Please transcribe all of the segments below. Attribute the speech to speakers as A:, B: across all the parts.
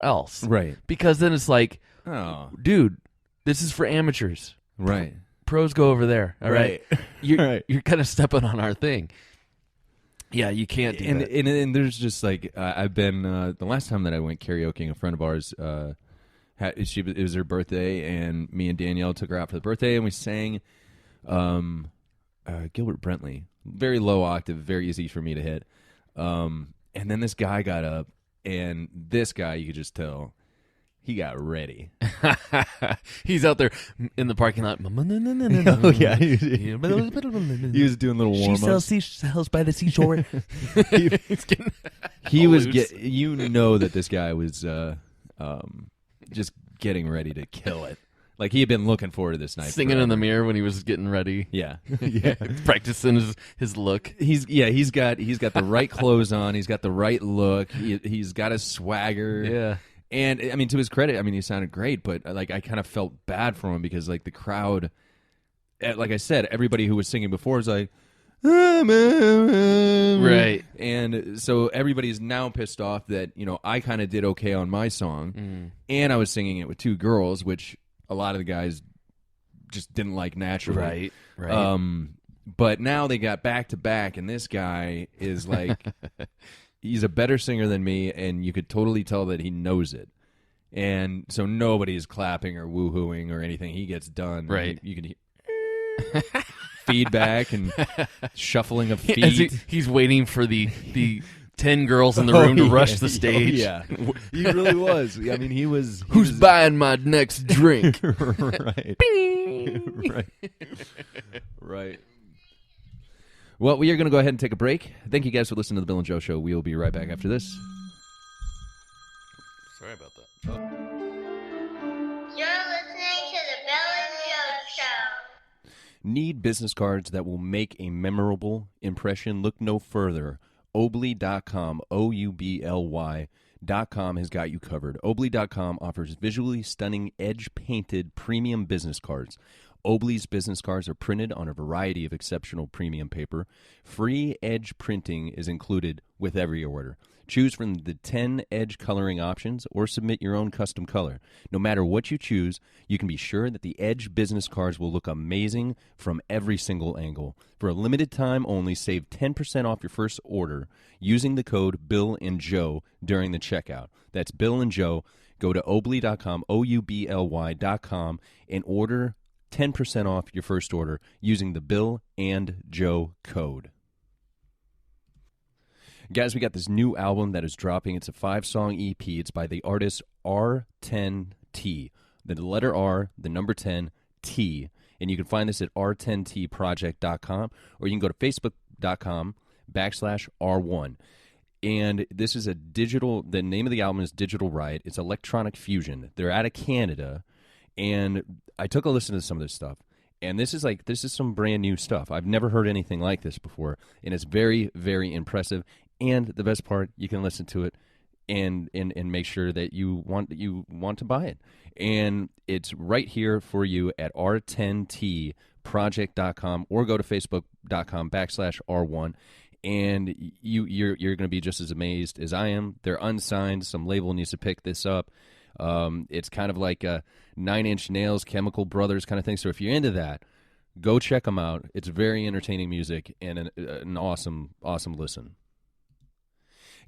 A: else.
B: Right.
A: Because then it's like,
B: Oh.
A: dude, this is for amateurs.
B: Right.
A: Pros go over there. All right.
B: Right.
A: You're kind of stepping on our thing. Yeah, you can't do that.
B: And there's just like I've been the last time that I went karaokeing, a friend of ours it was her birthday, and me and Danielle took her out for the birthday, and we sang Gilbert Brentley, very low octave, very easy for me to hit. And then this guy got up, and this guy, you could just tell, he got ready.
A: He's out there in the parking lot.
B: Oh yeah, he was doing little warm-ups.
A: She sells seashells by the seashore.
B: He was you know that this guy was just getting ready to kill it. Like he had been looking forward to this night.
A: Singing
B: forever.
A: in the mirror when he was getting ready.
B: Yeah, yeah.
A: Practicing his look.
B: He's got the right clothes on. He's got the right look. He's got a swagger.
A: Yeah.
B: And I mean, to his credit, I mean, he sounded great, but like I kind of felt bad for him because like the crowd, like I said, everybody who was singing before was like,
A: right.
B: And so everybody's now pissed off that, you know, I kind of did okay on my song, and I was singing it with two girls, which a lot of the guys just didn't like naturally.
A: Right.
B: But now they got back to back, and this guy is like, he's a better singer than me, and you could totally tell that he knows it. And so nobody's clapping or woohooing or anything. He gets done.
A: Right.
B: You can hear feedback and shuffling of feet.
A: As he's waiting for the 10 girls in the room to rush the stage.
B: Yeah, he really was. I mean, he was.
A: Who's buying my next drink?
B: Right. Right. Well, we are going to go ahead and take a break. Thank you guys for listening to the Bill and Joe Show. We will be right back after this.
A: Sorry about that.
C: You're listening to the Bill and Joe Show.
B: Need business cards that will make a memorable impression? Look no further. Oobly.com, OUBLY.com has got you covered. Oobly.com offers visually stunning, edge-painted premium business cards. Oobly's business cards are printed on a variety of exceptional premium paper. Free edge printing is included with every order. Choose from the 10 edge coloring options or submit your own custom color. No matter what you choose, you can be sure that the Edge business cards will look amazing from every single angle. For a limited time only, save 10% off your first order using the code Bill and Joe during the checkout. That's Bill and Joe. Go to Oobly.com, OUBLY.com, and order 10% off your first order using the Bill and Joe code. Guys, we got this new album that is dropping. It's a 5-song EP. It's by the artist R10T. The letter R, the number 10, T. And you can find this at r10tproject.com, or you can go to facebook.com/R1. And this is a digital, the name of the album is Digital Riot. It's electronic fusion. They're out of Canada, and I took a listen to some of this stuff. And this is some brand new stuff. I've never heard anything like this before, and it's very, very impressive. And the best part, you can listen to it and make sure that you want to buy it. And it's right here for you at r10tproject.com, or go to facebook.com/R1. And you're going to be just as amazed as I am. They're unsigned. Some label needs to pick this up. It's kind of like a 9 Inch Nails, Chemical Brothers kind of thing. So if you're into that, go check them out. It's very entertaining music and an awesome, awesome listen.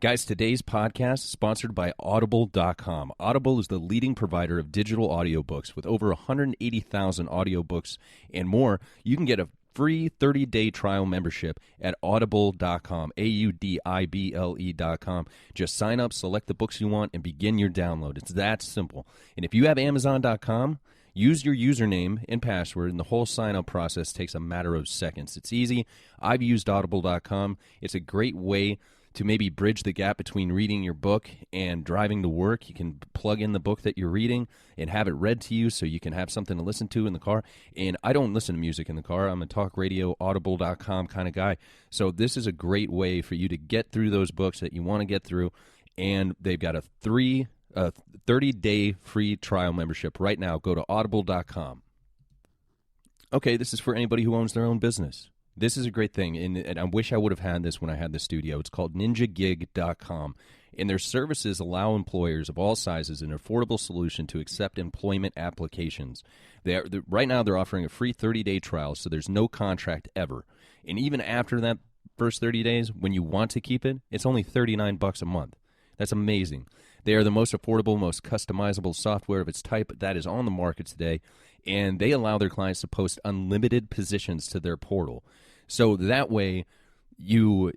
B: Guys, today's podcast is sponsored by Audible.com. Audible is the leading provider of digital audiobooks with over 180,000 audiobooks and more. You can get a free 30-day trial membership at Audible.com, AUDIBLE.com. Just sign up, select the books you want, and begin your download. It's that simple. And if you have Amazon.com, use your username and password, and the whole sign-up process takes a matter of seconds. It's easy. I've used Audible.com. It's a great way to maybe bridge the gap between reading your book and driving to work. You can plug in the book that you're reading and have it read to you so you can have something to listen to in the car. And I don't listen to music in the car. I'm a talk radio, audible.com kind of guy. So this is a great way for you to get through those books that you want to get through. And they've got a 30-day free trial membership right now. Go to audible.com. Okay, this is for anybody who owns their own business. This is a great thing, and I wish I would have had this when I had the studio. It's called ninjagig.com, and their services allow employers of all sizes an affordable solution to accept employment applications. Right now they're offering a free 30-day trial, so there's no contract ever. And even after that first 30 days, when you want to keep it, it's only $39 a month. That's amazing. They are the most affordable, most customizable software of its type that is on the market today, and they allow their clients to post unlimited positions to their portal. So that way, you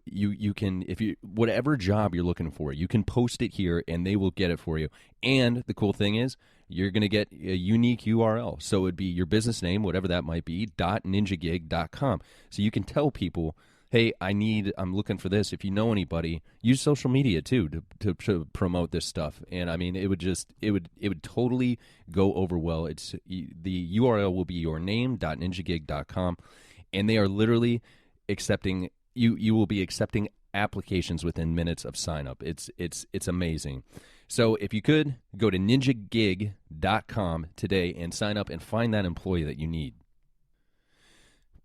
B: can, if you whatever job you're looking for, you can post it here, and they will get it for you. And the cool thing is, you're going to get a unique URL. So it would be your business name, whatever that might be, .ninjagig.com. So you can tell people, hey, I'm looking for this. If you know anybody, use social media too to promote this stuff. And I mean, it would totally go over well. The URL will be your name .ninjagig.com, and they are literally accepting. You will be accepting applications within minutes of sign up. It's amazing. So if you could go to ninjagig.com today and sign up and find that employee that you need.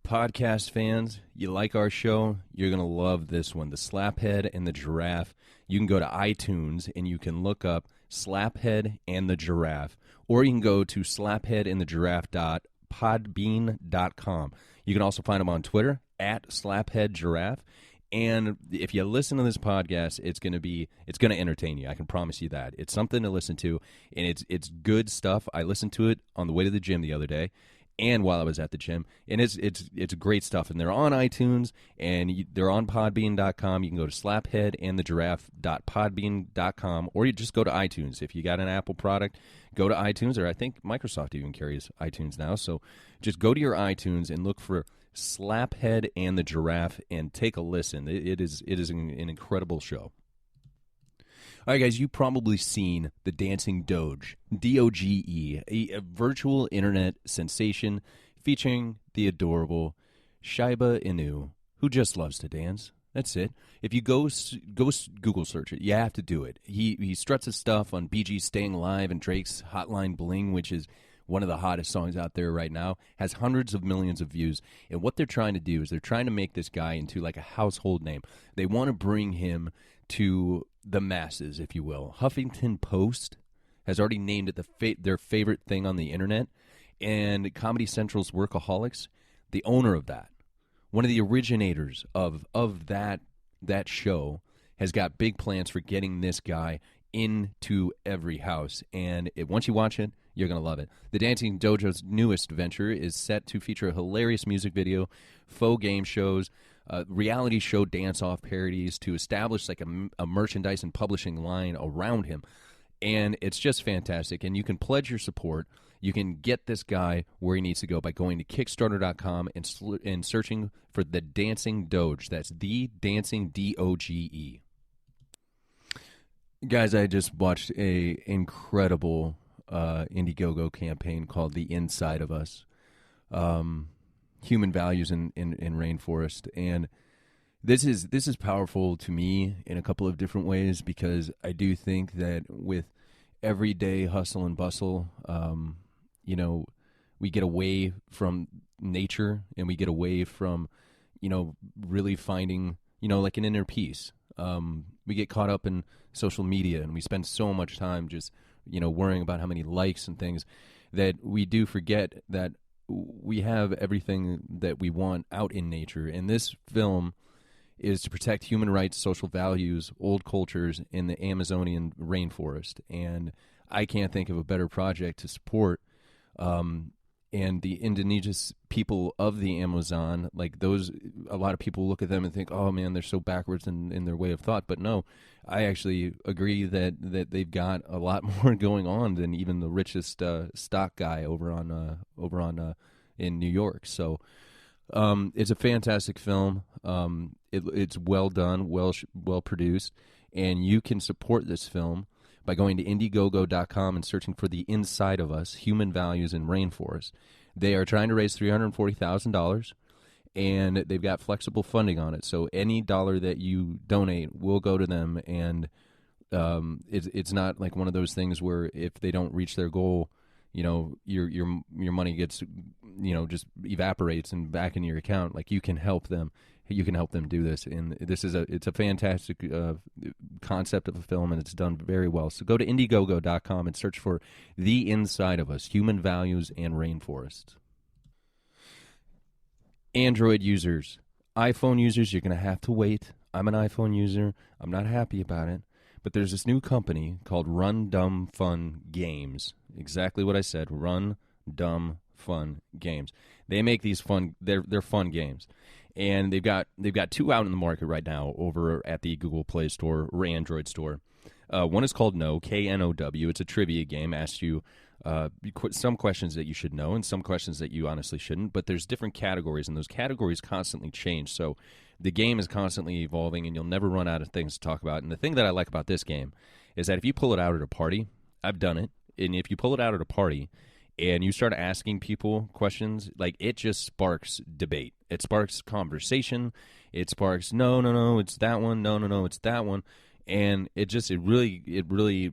B: Podcast fans, you like our show, you're going to love this one, The Slaphead and the Giraffe. You can go to iTunes and you can look up Slaphead and the Giraffe, or you can go to slapheadandthegiraffe.podbean.com. You can also find them on Twitter at SlapheadGiraffe. And if you listen to this podcast, it's going to entertain you. I can promise you that. It's something to listen to, and it's good stuff. I listened to it on the way to the gym the other day, and while I was at the gym, and it's great stuff. And they're on iTunes, and they're on Podbean.com. You can go to slapheadandthegiraffe.podbean.com, or you just go to iTunes. If you got an Apple product, go to iTunes, or I think Microsoft even carries iTunes now. So just go to your iTunes and look for Slaphead and the Giraffe and take a listen. It is an incredible show. All right, guys, you've probably seen The Dancing Doge, D-O-G-E, a virtual internet sensation featuring the adorable Shiba Inu, who just loves to dance. That's it. If you go Google search it, you have to do it. He struts his stuff on BG's Staying Alive and Drake's Hotline Bling, which is one of the hottest songs out there right now, has hundreds of millions of views. And what they're trying to do is they're trying to make this guy into like a household name. They want to bring him to the masses, if you will. Huffington Post has already named it their favorite thing on the internet. And Comedy Central's Workaholics, the owner of that, one of the originators of that show, has got big plans for getting this guy into every house. And once you watch it, you're going to love it. The Dancing Dojo's newest venture is set to feature a hilarious music video, faux game shows, reality show dance-off parodies to establish like a merchandise and publishing line around him. And it's just fantastic. And you can pledge your support. You can get this guy where he needs to go by going to Kickstarter.com and searching for The Dancing Doge. That's The Dancing D-O-G-E. Guys, I just watched a incredible Indiegogo campaign called The Inside of Us, Human Values in Rainforest. And this is powerful to me in a couple of different ways, because I do think that with everyday hustle and bustle, we get away from nature, and we get away from, really finding, like an inner peace. We get caught up in social media, and we spend so much time just worrying about how many likes and things, that we do forget that we have everything that we want out in nature. And this film is to protect human rights, social values, old cultures in the Amazonian rainforest. And I can't think of a better project to support. And the indigenous people of the Amazon, like those, a lot of people look at them and think, oh man, they're so backwards in their way of thought. But no, I actually agree that they've got a lot more going on than even the richest stock guy over on in New York. So it's a fantastic film. It's well done, well produced, and you can support this film by going to Indiegogo.com and searching for The Inside of Us, Human Values in Rainforest. They are trying to raise $340,000, and they've got flexible funding on it. So any dollar that you donate will go to them, and it's not like one of those things where if they don't reach their goal, your money gets, just evaporates and back in your account. Like, you can help them you can help them do this. And it's a fantastic concept of a film, and it's done very well. So go to Indiegogo.com and search for The Inside of Us: Human Values and Rainforests. Android users, iPhone users, you're going to have to wait. I'm an iPhone user. I'm not happy about it. But there's this new company called Run Dumb Fun Games. Exactly what I said. Run Dumb Fun Games. They make these fun. They're fun games, and they've got 2 out in the market right now over at the Google Play Store or Android Store. One is called Know, K-N-O-W. It's a trivia game. Asks you some questions that you should know and some questions that you honestly shouldn't. But there's different categories, and those categories constantly change. So the game is constantly evolving, and you'll never run out of things to talk about. And the thing that I like about this game is that if you pull it out at a party, I've done it, and if you pull it out at a party and you start asking people questions, like, it just sparks debate. It sparks conversation. It sparks, no, it's that one. No, it's that one. And it really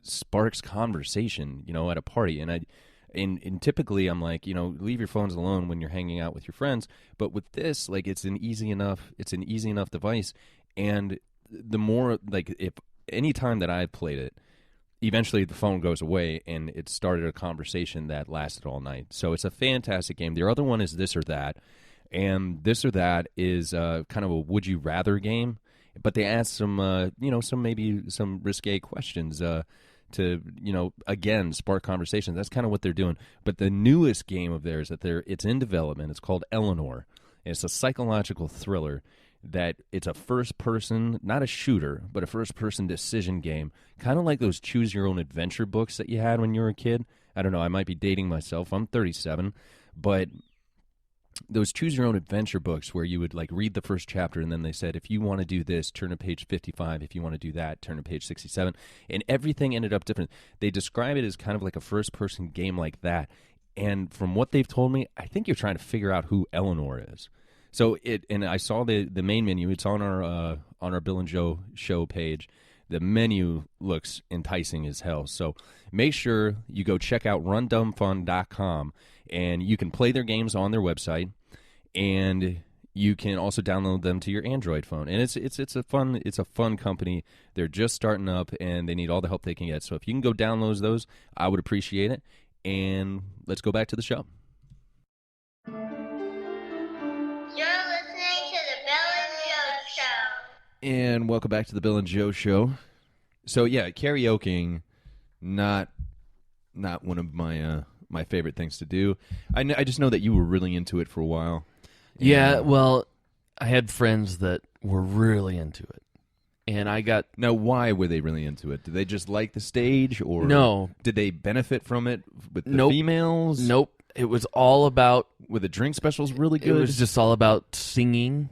B: sparks conversation, at a party. And typically I'm like, leave your phones alone when you're hanging out with your friends. But with this, like, it's an easy enough device. And the more, like, if any time that I played it, eventually the phone goes away, and it started a conversation that lasted all night. So it's a fantastic game. Their other one is This or That, and This or That is kind of a would you rather game, but they ask some some risque questions to again spark conversations. That's kind of what they're doing. But the newest game of theirs it's in development. It's called Eleanor. It's a psychological thriller. That it's a first-person, not a shooter, but a first-person decision game, kind of like those choose-your-own-adventure books that you had when you were a kid. I don't know, I might be dating myself. I'm 37, but those choose-your-own-adventure books where you would, like, read the first chapter, and then they said, if you want to do this, turn to page 55. If you want to do that, turn to page 67. And everything ended up different. They describe it as kind of like a first-person game like that. And from what they've told me, I think you're trying to figure out who Eleanor is. So and I saw the main menu. It's on our Bill and Joe show page. The menu looks enticing as hell. So make sure you go check out rundumbfun.com, and you can play their games on their website, and you can also download them to your Android phone. And it's a fun company. They're just starting up, and they need all the help they can get. So if you can go download those, I would appreciate it. And let's go back to the show.
C: You're listening to the Bill and Joe Show.
B: And welcome back to the Bill and Joe Show. So yeah, karaokeing, not one of my favorite things to do. I just know that you were really into it for a while.
A: Yeah, well, I had friends that were really into it, and I got...
B: Now, why were they really into it? Did they just like the stage, or
A: no?
B: Did they benefit from it with the females?
A: Nope. It was all about...
B: Were the drink specials really good?
A: It was just all about singing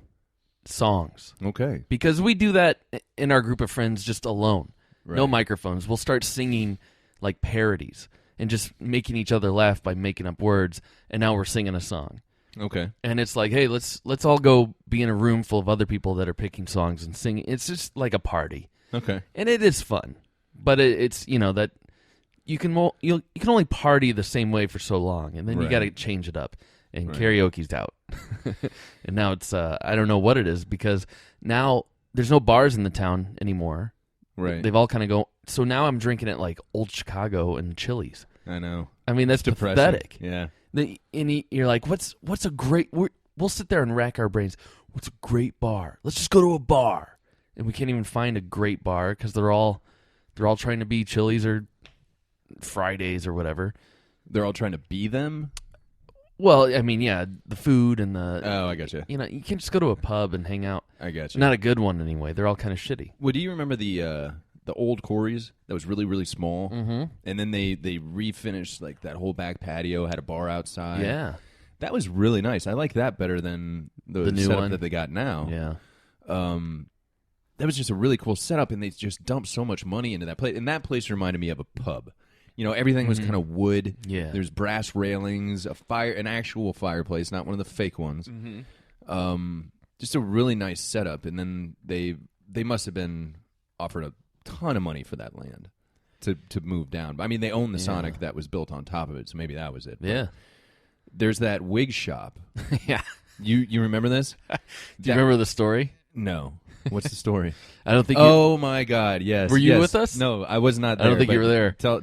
A: songs.
B: Okay.
A: Because we do that in our group of friends just alone.
B: Right.
A: No microphones. We'll start singing like parodies and just making each other laugh by making up words, and now we're singing a song.
B: Okay.
A: And it's like, hey, let's all go be in a room full of other people that are picking songs and singing. It's just like a party.
B: Okay.
A: And it is fun. But it's, that you can only party the same way for so long, and then you got to change it up. And karaoke's out. And now it's, I don't know what it is, because now there's no bars in the town anymore.
B: Right.
A: They've all kind of go. So now I'm drinking at like Old Chicago and Chili's.
B: I know.
A: I mean, that's
B: depressing.
A: pathetic.
B: Yeah.
A: And you're like, what's a great... We'll sit there and rack our brains. What's a great bar? Let's just go to a bar. And we can't even find a great bar because they're all trying to be Chili's or Fridays or whatever.
B: They're all trying to be them?
A: Well, I mean, yeah, the food and the...
B: Oh, I gotcha.
A: You can't just go to a pub and hang out.
B: I gotcha.
A: Not a good one anyway. They're all kind of shitty.
B: Well, do you remember the old Corey's that was really, really small?
A: Mm-hmm.
B: And then they refinished like that whole back patio, had a bar outside.
A: Yeah.
B: That was really nice. I like that better than the
A: new
B: setup
A: one
B: that they got now.
A: Yeah.
B: That was just a really cool setup, and they just dumped so much money into that place. And that place reminded me of a pub. Everything was kind of wood.
A: Yeah.
B: There's brass railings, an actual fireplace, not one of the fake ones.
A: Mm-hmm.
B: Just a really nice setup. And then they must have been offered a ton of money for that land to move down. I mean, they own the Sonic that was built on top of it, so maybe that was it.
A: Yeah.
B: There's that wig shop.
A: Yeah.
B: You remember this?
A: Do you remember the story?
B: No. What's the story?
A: I don't think.
B: Oh my God! Yes.
A: Were you
B: yes.
A: with us?
B: No, I was not
A: I
B: there.
A: don't think you
B: but
A: were there.
B: Tell